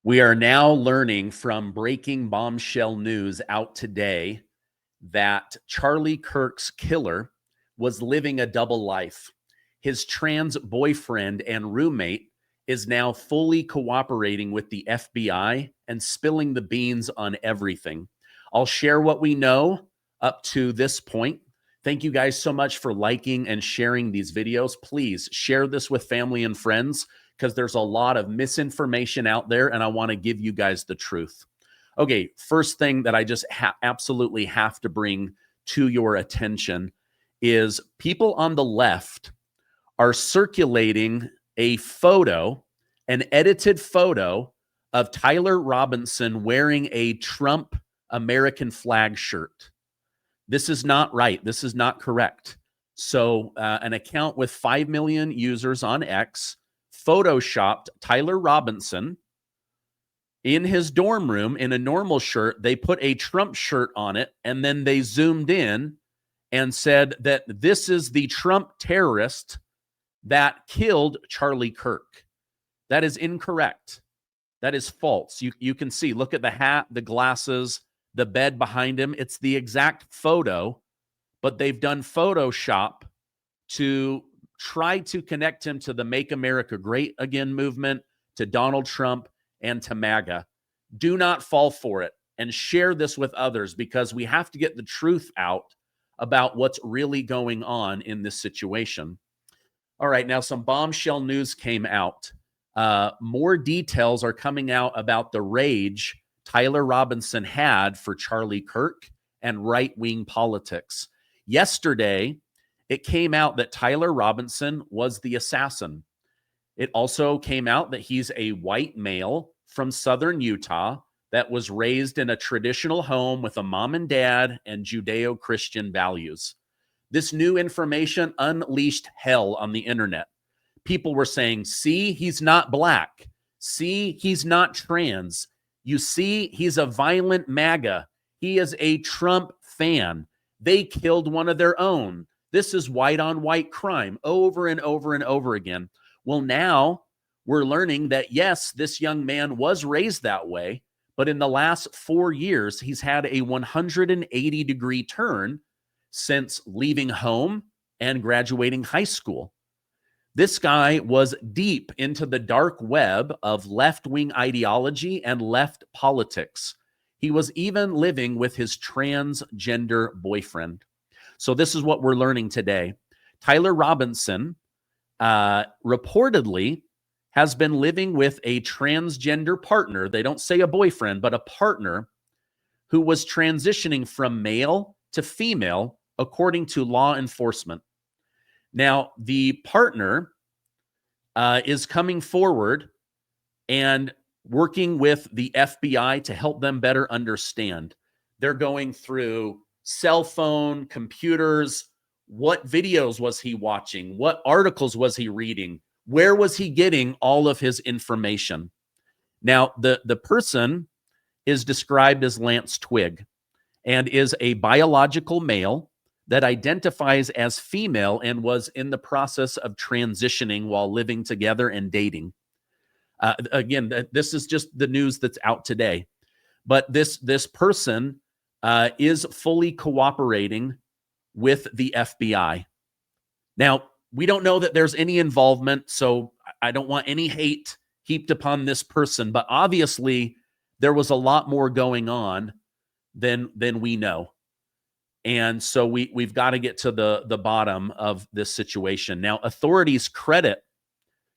We are now learning from breaking bombshell news out today that Charlie Kirk's killer was living a double life. His trans boyfriend and roommate is now fully cooperating with the FBI and spilling the beans on everything. I'll share what we know up to this point. Thank you guys so much for liking and sharing these videos. Please share this with family and friends because there's a lot of misinformation out there, and I want to give you guys the truth. Okay, first thing that I just absolutely have to bring to your attention is people on the left are circulating a photo, an edited photo of Tyler Robinson wearing a Trump American flag shirt. This is not right. This is not correct. So an account with 5 million users on X photoshopped Tyler Robinson in his dorm room in a normal shirt. They put a Trump shirt on it, and then they zoomed in and said that this is the Trump terrorist that killed Charlie Kirk. That is incorrect. That is false. You can see, look at the hat, the glasses, the bed behind him. It's the exact photo, but they've done Photoshop to try to connect him to the Make America Great Again movement, to Donald Trump, and to MAGA. Do not fall for it, and share this with others, because we have to get the truth out about what's really going on in this situation. All right, now some bombshell news came out. More details are coming out about the rage Tyler Robinson had for Charlie Kirk and right-wing politics. Yesterday, it came out that Tyler Robinson was the assassin. It also came out that he's a white male from southern Utah that was raised in a traditional home with a mom and dad and Judeo-Christian values. This new information unleashed hell on the internet. People were saying, see, he's not black. See, he's not trans. You see, he's a violent MAGA. He is a Trump fan. They killed one of their own. This is white on white crime, over and over and over again. Well, now we're learning that, yes, this young man was raised that way, but in the last 4 years, he's had a 180-degree turn since leaving home and graduating high school. This guy was deep into the dark web of left-wing ideology and left politics. He was even living with his transgender boyfriend. So this is what we're learning today. Tyler Robinson reportedly has been living with a transgender partner. They don't say a boyfriend, but a partner who was transitioning from male to female, according to law enforcement. Now, the partner is coming forward and working with the FBI to help them better understand. They're going through cell phone, computers. What videos was he watching? What articles was he reading? Where was he getting all of his information? Now, the person is described as Lance Twigg and is a biological male that identifies as female and was in the process of transitioning while living together and dating. Again, this is just the news that's out today. But this person is fully cooperating with the FBI. Now, we don't know that there's any involvement, so I don't want any hate heaped upon this person, but obviously there was a lot more going on than we know. And so we've got to get to the bottom of this situation. Now, authorities credit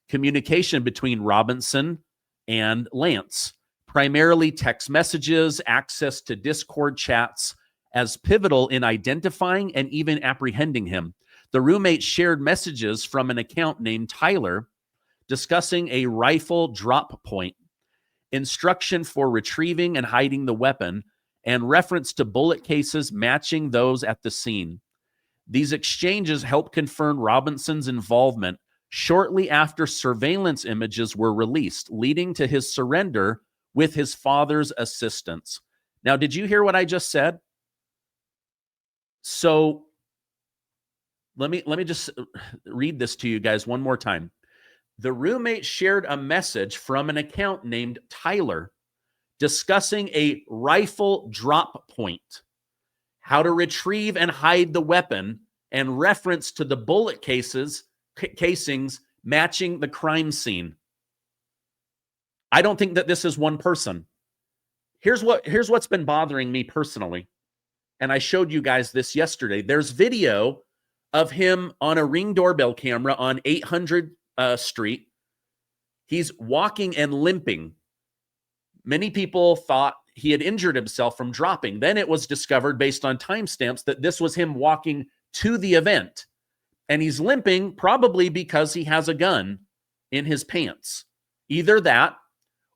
communication between Robinson and Lance, primarily text messages, access to Discord chats, as pivotal in identifying and even apprehending him. The roommate shared messages from an account named Tyler discussing a rifle drop point, instruction for retrieving and hiding the weapon, and reference to bullet cases matching those at the scene. These exchanges helped confirm Robinson's involvement shortly after surveillance images were released, leading to his surrender with his father's assistance. Now, did you hear what I just said? So let me just read this to you guys one more time. The roommate shared a message from an account named Tyler discussing a rifle drop point, how to retrieve and hide the weapon, and reference to the bullet casings matching the crime scene. I don't think that this is one person. Here's what's been bothering me personally. And I showed you guys this yesterday. There's video of him on a Ring doorbell camera on 800 Street. He's walking and limping. Many people thought he had injured himself from dropping. Then it was discovered based on timestamps that this was him walking to the event. And he's limping probably because he has a gun in his pants. Either that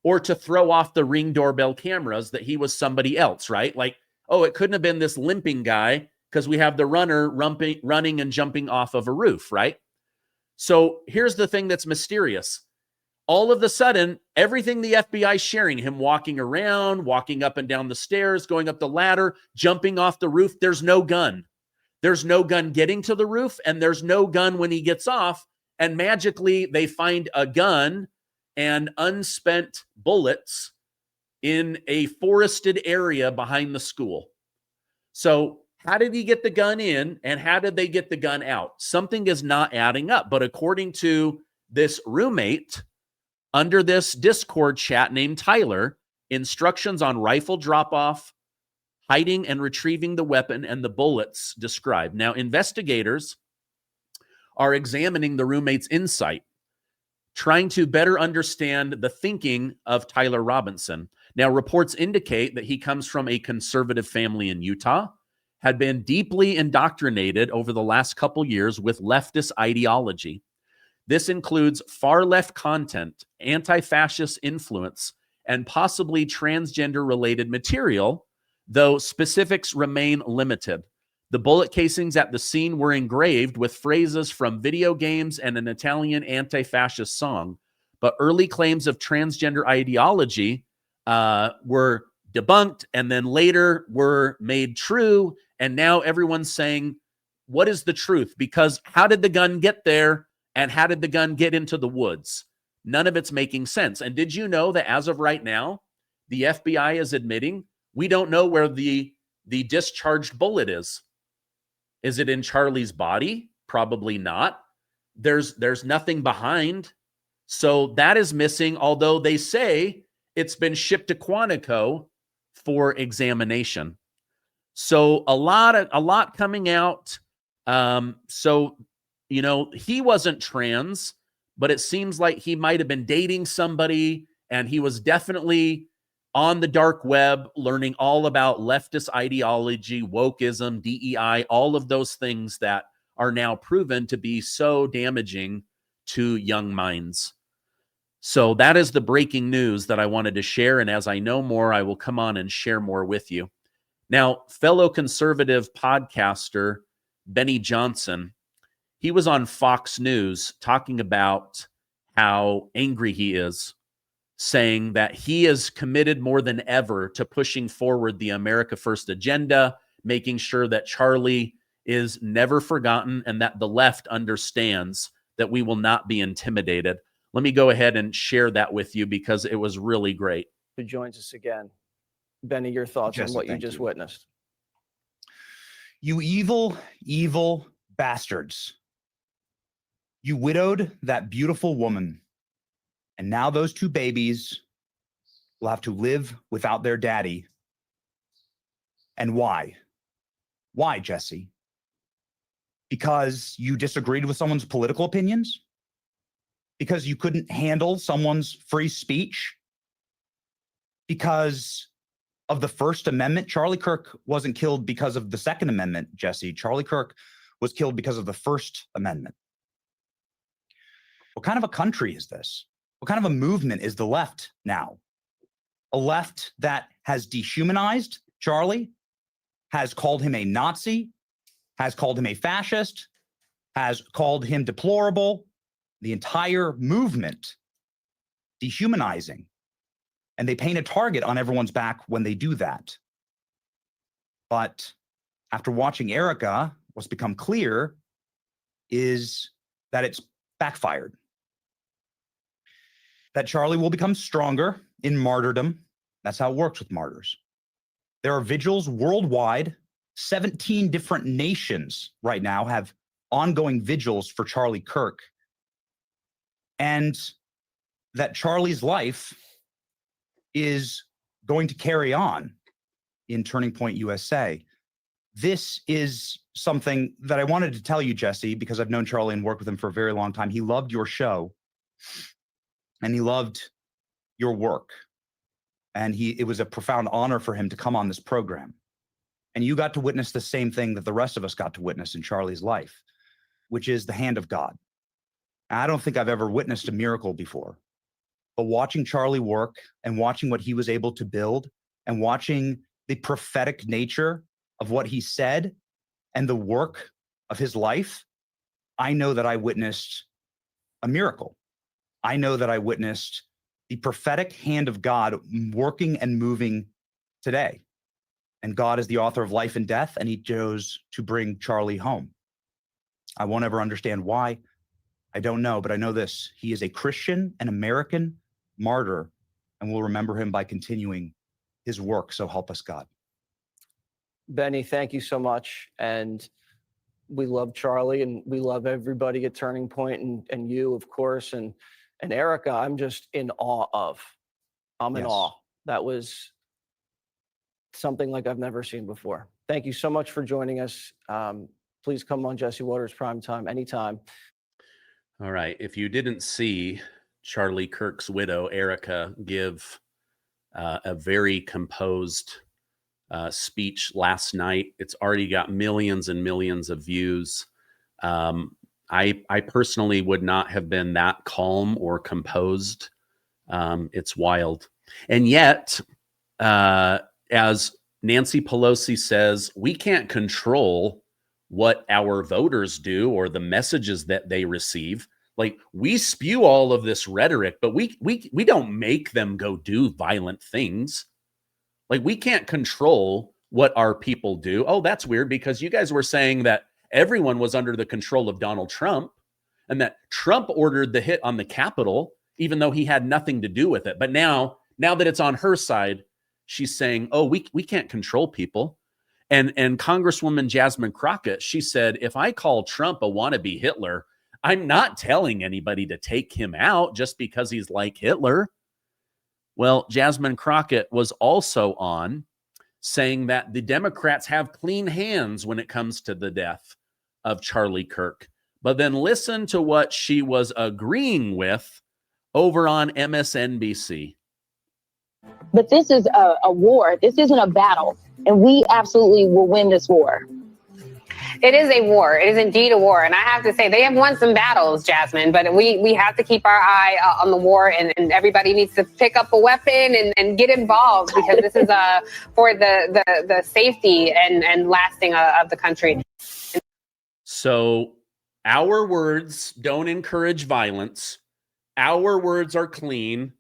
or to throw off the Ring doorbell cameras that he was somebody else, right? Like, oh, it couldn't have been this limping guy because we have the runner running and jumping off of a roof, right? So here's the thing that's mysterious. All of a sudden, everything the FBI is sharing, him walking around, walking up and down the stairs, going up the ladder, jumping off the roof, there's no gun. There's no gun getting to the roof, and there's no gun when he gets off. And magically, they find a gun and unspent bullets in a forested area behind the school. So how did he get the gun in, and how did they get the gun out? Something is not adding up. But according to this roommate, under this Discord chat named Tyler, instructions on rifle drop-off, hiding and retrieving the weapon, and the bullets described. Now, investigators are examining the roommate's insight, trying to better understand the thinking of Tyler Robinson. Now, reports indicate that he comes from a conservative family in Utah, had been deeply indoctrinated over the last couple years with leftist ideology. This includes far-left content, anti-fascist influence, and possibly transgender-related material, though specifics remain limited. The bullet casings at the scene were engraved with phrases from video games and an Italian anti-fascist song, but early claims of transgender ideology were debunked and then later were made true, and now everyone's saying, what is the truth? Because how did the gun get there, and how did the gun get into the woods? None of it's making sense. And did you know that as of right now, the FBI is admitting we don't know where the discharged bullet is? Is it in Charlie's body? Probably not. There's nothing behind. So that is missing, although they say it's been shipped to Quantico for examination. So a lot coming out. So, you know, he wasn't trans, but it seems like he might have been dating somebody, and he was definitely on the dark web learning all about leftist ideology, wokeism, DEI, all of those things that are now proven to be so damaging to young minds. So that is the breaking news that I wanted to share. And as I know more, I will come on and share more with you. Now, fellow conservative podcaster Benny Johnson, he was on Fox News talking about how angry he is, saying that he is committed more than ever to pushing forward the America First agenda, making sure that Charlie is never forgotten and that the left understands that we will not be intimidated. Let me go ahead and share that with you because it was really great. Who joins us again. Benny, your thoughts on what you just witnessed? You evil, evil bastards. You widowed that beautiful woman. And now those two babies will have to live without their daddy. And why? Why, Jesse? Because you disagreed with someone's political opinions? Because you couldn't handle someone's free speech? Because of the First Amendment? Charlie Kirk wasn't killed because of the Second Amendment, Jesse. Charlie Kirk was killed because of the First Amendment. What kind of a country is this? What kind of a movement is the left now? A left that has dehumanized Charlie, has called him a Nazi, has called him a fascist, has called him deplorable. The entire movement dehumanizing. And they paint a target on everyone's back when they do that. But after watching Erica, what's become clear is that it's backfired. that Charlie will become stronger in martyrdom. That's how it works with martyrs. There are vigils worldwide. 17 different nations right now have ongoing vigils for Charlie Kirk. And that Charlie's life is going to carry on in Turning Point USA. This is something that I wanted to tell you, Jesse, because I've known Charlie and worked with him for a very long time. He loved your show and he loved your work. And it was a profound honor for him to come on this program. And you got to witness the same thing that the rest of us got to witness in Charlie's life, which is the hand of God. I don't think I've ever witnessed a miracle before, but watching Charlie work and watching what he was able to build and watching the prophetic nature of what he said and the work of his life, I know that I witnessed a miracle. I know that I witnessed the prophetic hand of God working and moving today. And God is the author of life and death, and he chose to bring Charlie home. I won't ever understand why. I don't know, but I know this. He is a Christian, an American martyr, and we'll remember him by continuing his work. So help us, God. Benny, thank you so much. And we love Charlie and we love everybody at Turning Point and you, of course. And Erica, I'm just in awe of. I'm in awe. That was something like I've never seen before. Thank you so much for joining us. Please come on Jesse Waters Primetime anytime. All right. If you didn't see Charlie Kirk's widow, Erica, give a very composed speech last night, it's already got millions and millions of views. I personally would not have been that calm or composed. It's wild. And yet, as Nancy Pelosi says, we can't control what our voters do or the messages that they receive. Like, we spew all of this rhetoric, but we don't make them go do violent things. Like, we can't control what our people do. Oh, that's weird, because you guys were saying that everyone was under the control of Donald Trump and that Trump ordered the hit on the Capitol, even though he had nothing to do with it. But now that it's on her side, she's saying, oh, we can't control people. And Congresswoman Jasmine Crockett, she said, if I call Trump a wannabe Hitler, I'm not telling anybody to take him out just because he's like Hitler. Well, Jasmine Crockett was also on saying that the Democrats have clean hands when it comes to the death of Charlie Kirk. But then listen to what she was agreeing with over on MSNBC. But this is a war. This isn't a battle. And we absolutely will win this war. It is a war. It is indeed a war. And I have to say, they have won some battles, Jasmine, but we have to keep our eye on the war, and everybody needs to pick up a weapon and get involved, because this is for the safety and lasting of the country. So our words don't encourage violence. Our words are clean.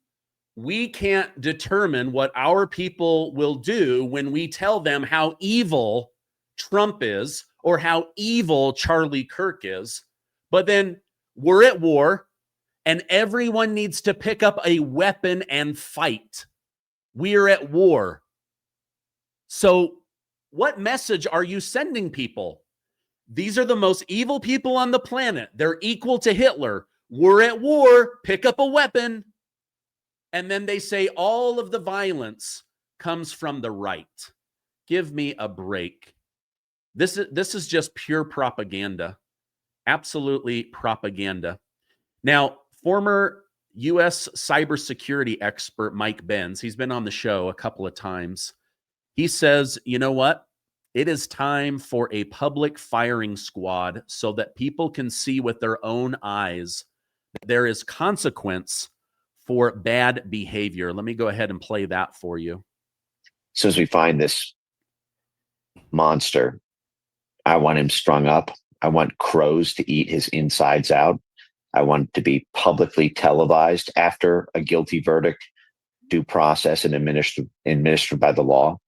We can't determine what our people will do when we tell them how evil Trump is or how evil Charlie Kirk is. But then we're at war and everyone needs to pick up a weapon and fight. We are at war. So what message are you sending people? These are the most evil people on the planet. They're equal to Hitler. We're at war. Pick up a weapon. And then they say all of the violence comes from the right. Give me a break. This is just pure propaganda. Absolutely propaganda. Now, former U.S. cybersecurity expert Mike Benz, he's been on the show a couple of times. He says, you know what? It is time for a public firing squad so that people can see with their own eyes that there is consequence for bad behavior. Let me go ahead and play that for you. As soon as we find this monster, I want him strung up. I want crows to eat his insides out. I want it to be publicly televised after a guilty verdict, due process, and administered by the law.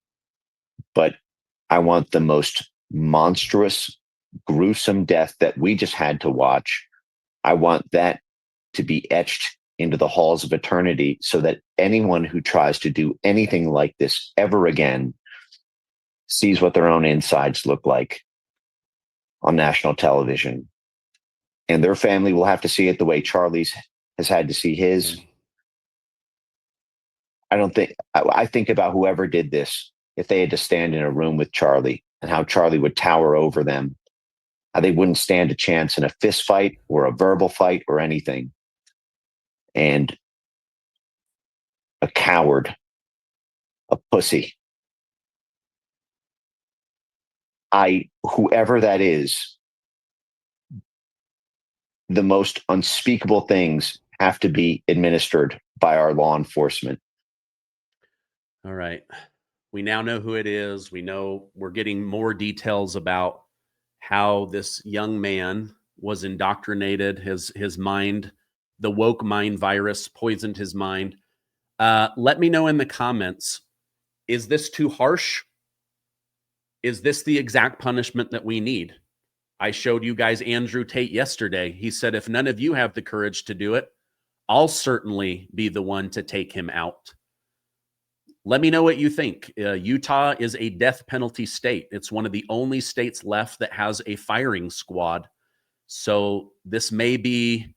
But I want the most monstrous, gruesome death that we just had to watch. I want that to be etched into the halls of eternity so that anyone who tries to do anything like this ever again sees what their own insides look like on national television. And their family will have to see it the way Charlie's has had to see his. I think about whoever did this, if they had to stand in a room with Charlie and how Charlie would tower over them, how they wouldn't stand a chance in a fist fight or a verbal fight or anything. And a coward, a pussy. Whoever that is, the most unspeakable things have to be administered by our law enforcement. All right. We now know who it is. We know we're getting more details about how this young man was indoctrinated, his mind, the woke mind virus poisoned his mind. Let me know in the comments, is this too harsh? Is this the exact punishment that we need? I showed you guys Andrew Tate yesterday. He said, if none of you have the courage to do it, I'll certainly be the one to take him out. Let me know what you think. Utah is a death penalty state. It's one of the only states left that has a firing squad. So this may be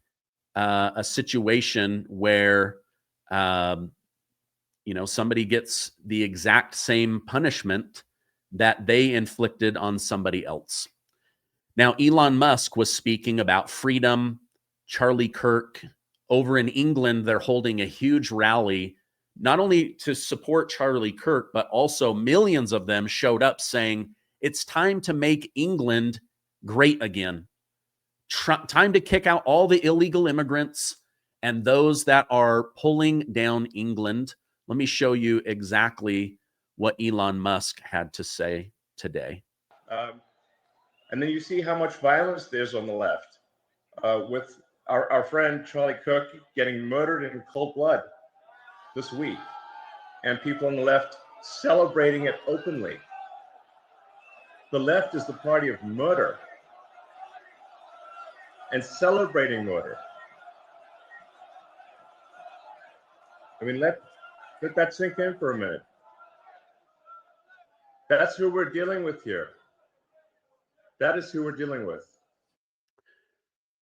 a situation where, somebody gets the exact same punishment that they inflicted on somebody else. Now, Elon Musk was speaking about freedom. Charlie Kirk over in England, they're holding a huge rally, not only to support Charlie Kirk, but also millions of them showed up saying, it's time to make England great again. Time to kick out all the illegal immigrants and those that are pulling down England. Let me show you exactly what Elon Musk had to say today. And then you see how much violence there's on the left, with our friend Charlie Kirk getting murdered in cold blood this week, and people on the left celebrating it openly. The left is the party of murder and celebrating murder. I mean, let that sink in for a minute. That's who we're dealing with here. That is who we're dealing with.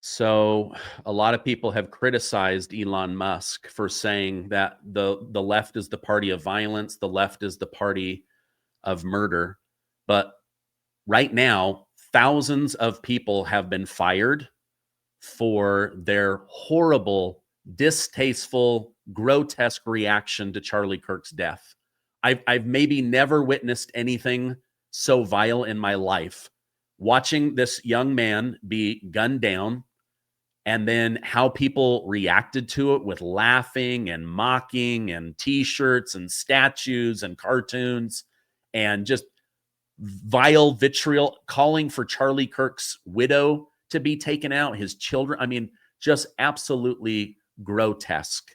So a lot of people have criticized Elon Musk for saying that the left is the party of violence, the left is the party of murder. But right now, thousands of people have been fired for their horrible, distasteful, grotesque reaction to Charlie Kirk's death. I've maybe never witnessed anything so vile in my life. Watching this young man be gunned down, and then how people reacted to it with laughing and mocking and T-shirts and statues and cartoons and just vile vitriol, calling for Charlie Kirk's widow to be taken out, his children. I mean, just absolutely grotesque.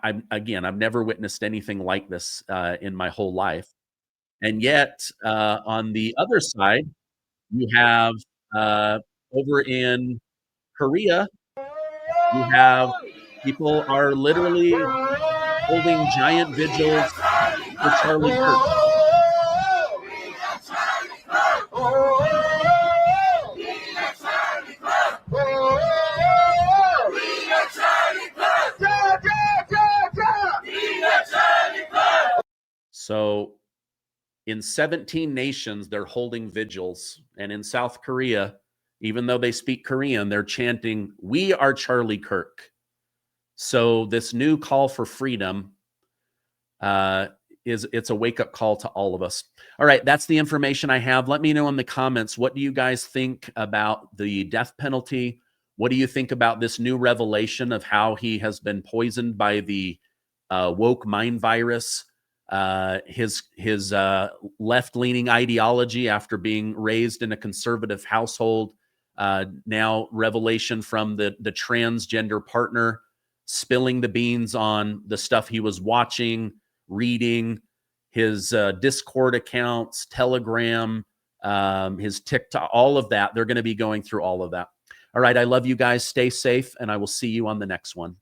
I've never witnessed anything like this in my whole life. And yet, on the other side, you have over in Korea, you have people are literally holding giant vigils for Charlie Kirk. So in 17 nations, they're holding vigils. And in South Korea, even though they speak Korean, they're chanting, "We are Charlie Kirk." So this new call for freedom it's a wake-up call to all of us. All right, that's the information I have. Let me know in the comments, what do you guys think about the death penalty? What do you think about this new revelation of how he has been poisoned by the woke mind virus? His left-leaning ideology after being raised in a conservative household. Now revelation from the transgender partner spilling the beans on the stuff he was watching, reading, his Discord accounts, Telegram, his TikTok, all of that. They're going to be going through all of that. All right. I love you guys. Stay safe, and I will see you on the next one.